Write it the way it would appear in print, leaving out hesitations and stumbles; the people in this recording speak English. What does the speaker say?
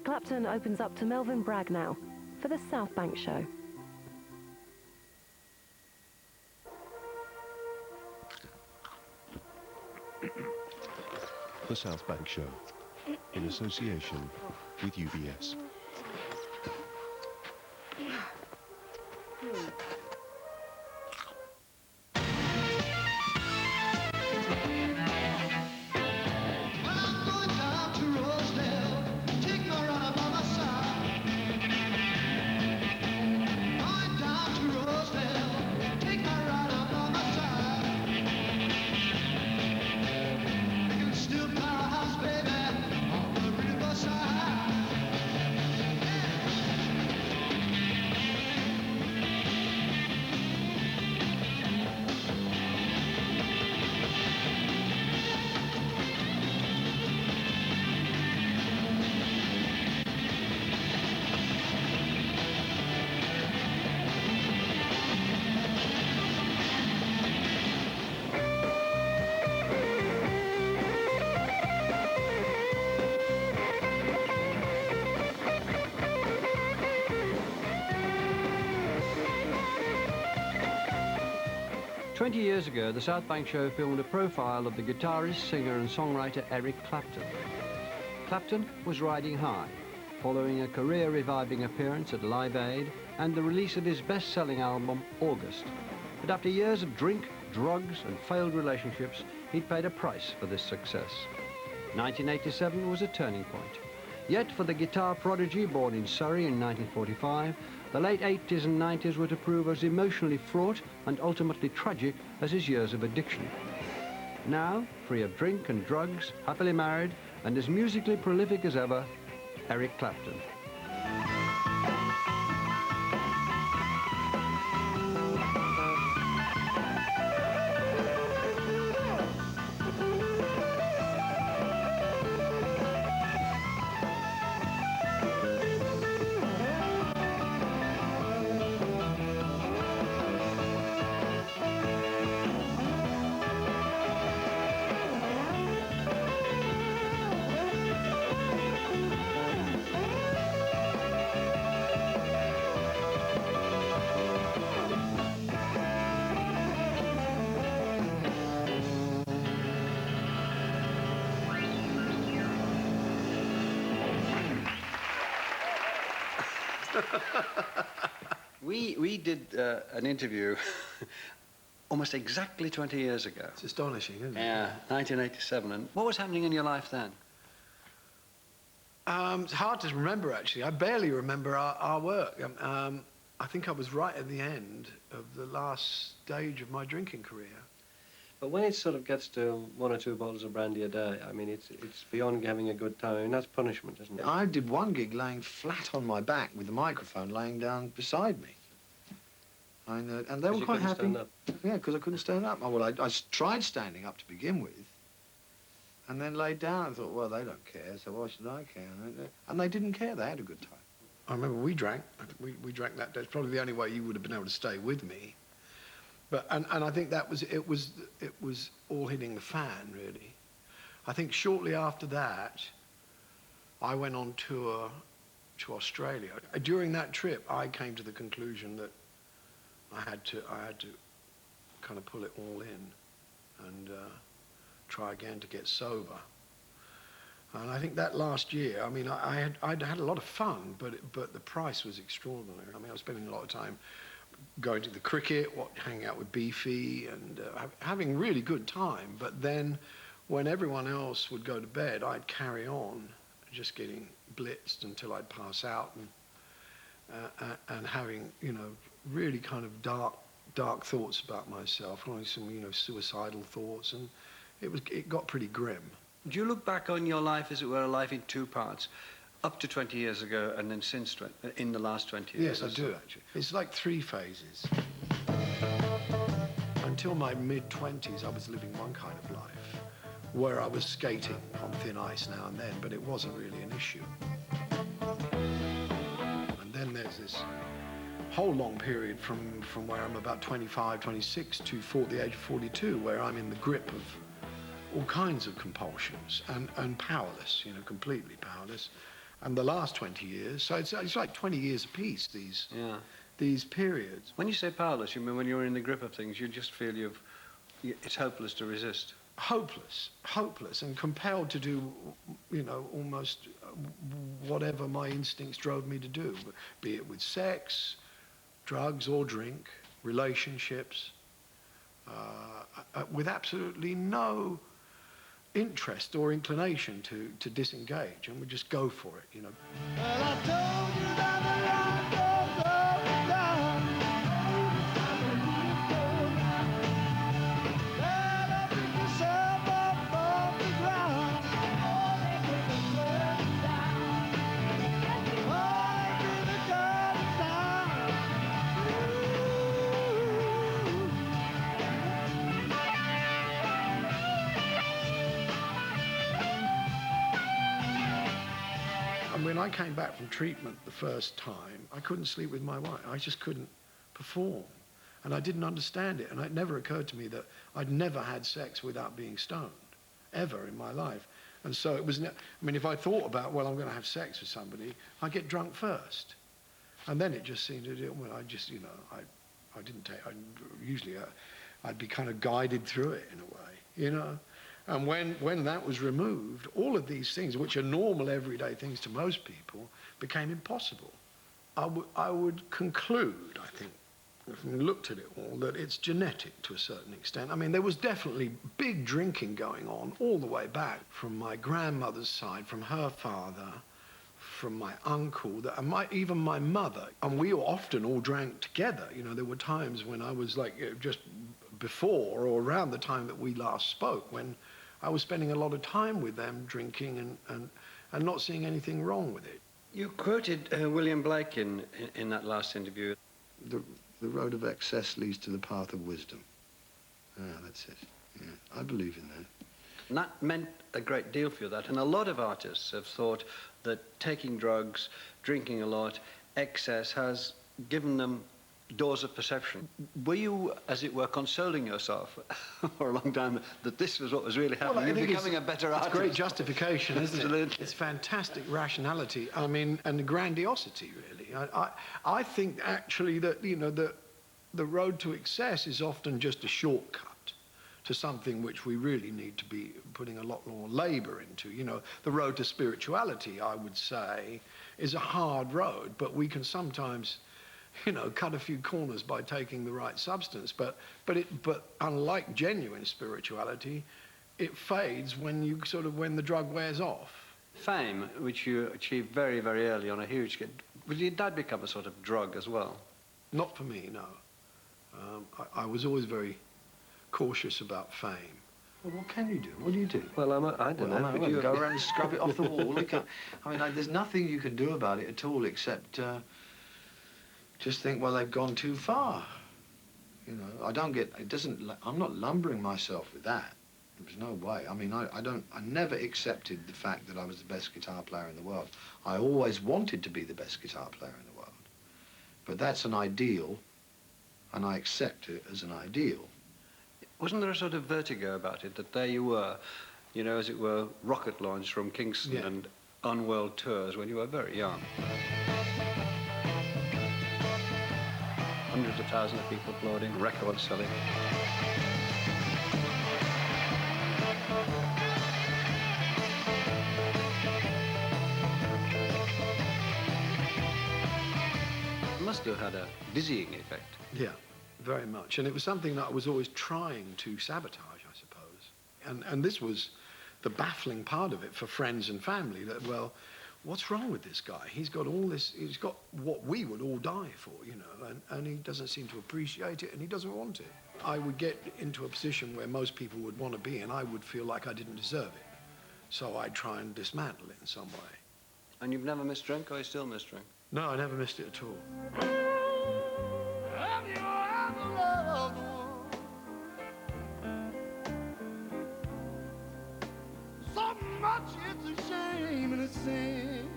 Clapton opens up to Melvyn Bragg now for the South Bank Show. The South Bank Show, in association with UBS. "20 years ago, the South Bank Show filmed a profile of the guitarist, singer and songwriter Eric Clapton. Clapton was riding high, following a career-reviving appearance at Live Aid and the release of his best-selling album, August. But after years of drink, drugs and failed relationships, he'd paid a price for this success. 1987 was a turning point. Yet for the guitar prodigy born in Surrey in 1945, the late 80s and 90s were to prove as emotionally fraught and ultimately tragic as his years of addiction. Now, free of drink and drugs, happily married, and as musically prolific as ever, Eric Clapton. We did an interview almost exactly 20 years ago. It's astonishing, isn't it? Yeah, 1987. And what was happening in your life then? It's hard to remember, actually. I barely remember our work. I think I was right at the end of the last stage of my drinking career. But when it sort of gets to 1 or 2 bottles of brandy a day, I mean, it's beyond having a good time. I mean, that's punishment, isn't it? I did one gig laying flat on my back with the microphone laying down beside me. And they were quite happy. Stand up. Yeah, because I couldn't stand up. Well, I tried standing up to begin with, and then laid down and thought, well, they don't care, so why should I care? And they didn't care. They had a good time. I remember we drank. We drank that day. It's probably the only way you would have been able to stay with me. But and I think that was it was all hitting the fan, really. I think shortly after that, I went on tour to Australia. During that trip, I came to the conclusion that I had to kind of pull it all in and try again to get sober. And I think that last year, I mean, I'd had a lot of fun, but the price was extraordinary. I mean, I was spending a lot of time going to the cricket, hanging out with Beefy, and having really good time. But then, when everyone else would go to bed, I'd carry on, just getting blitzed until I'd pass out, and having, you know, really kind of dark thoughts about myself, only some, you know, suicidal thoughts, and it got pretty grim. Do you look back on your life, as it were, a life in 2 parts, up to 20 years ago and then since in the last 20 years? Yes, I do, actually. It's like 3 phases. Until my mid-20s, I was living one kind of life, where I was skating on thin ice now and then, but it wasn't really an issue. And then there's this whole long period from where I'm about 25, 26 to the age of 42, where I'm in the grip of all kinds of compulsions and powerless, you know, completely powerless. And the last 20 years, so it's like 20 years apiece, Yeah. these periods. When you say powerless, you mean when you're in the grip of things, you just feel it's hopeless to resist. Hopeless and compelled to do, you know, almost whatever my instincts drove me to do, be it with sex, drugs or drink, relationships, with absolutely no interest or inclination to disengage, and would just go for it, you know. Well, I told you that the line goes up and down. Let up yourself up off the ground. All through the garden sound. And when I came back from treatment the first time, I couldn't sleep with my wife. I just couldn't perform. And I didn't understand it. And it never occurred to me that I'd never had sex without being stoned, ever in my life. And so it was, I mean, if I thought about, well, I'm going to have sex with somebody, I'd get drunk first. And then it just seemed to do, well, I just, you know, I didn't take, usually I'd be kind of guided through it in a way, you know. And when that was removed, all of these things, which are normal everyday things to most people, became impossible. I would conclude, I think, if we looked at it all, that it's genetic to a certain extent. I mean, there was definitely big drinking going on all the way back from my grandmother's side, from her father, from my uncle, and even my mother. And we often all drank together. You know, there were times when I was like, just before or around the time that we last spoke, when I was spending a lot of time with them drinking and not seeing anything wrong with it. You quoted William Blake in that last interview. The road of excess leads to the path of wisdom. That's it. Yeah, I believe in that. And that meant a great deal for you, that. And a lot of artists have thought that taking drugs, drinking a lot, excess has given them doors of perception. Were you, as it were, consoling yourself for a long time that this was what was really happening? Well, You're becoming a better artist. It's great justification, isn't it? Absolutely. It's fantastic rationality. I mean, and grandiosity, really. I think actually that, you know, the road to excess is often just a shortcut to something which we really need to be putting a lot more labor into. You know, the road to spirituality, I would say, is a hard road, but we can sometimes, you know, cut a few corners by taking the right substance. But unlike genuine spirituality, it fades when the drug wears off. Fame, which you achieved very, very early on a huge scale, did that become a sort of drug as well? Not for me, no. I was always very cautious about fame. Well, what can you do? What do you do? Well, I don't know. But you go around and scrub it off the wall. I mean, there's nothing you can do about it at all except just think, well, they've gone too far. You know, I don't get, it doesn't, I'm not lumbering myself with that. There's no way. I mean, I never accepted the fact that I was the best guitar player in the world. I always wanted to be the best guitar player in the world. But that's an ideal, and I accept it as an ideal. Wasn't there a sort of vertigo about it, that there you were, you know, as it were, rocket launched from Kingston and on world tours when you were very young? Hundreds of thousands of people applauding, records selling. It must have had a dizzying effect. Yeah, very much. And it was something that I was always trying to sabotage, I suppose. And this was the baffling part of it for friends and family, that, well, what's wrong with this guy? He's got all this, he's got what we would all die for, you know, and he doesn't seem to appreciate it, and he doesn't want it. I would get into a position where most people would want to be, and I would feel like I didn't deserve it. So I'd try and dismantle it in some way. And you've never missed drink, or you still miss drink? No, I never missed it at all. Have you ever loved one? So much it's a shame and a sin.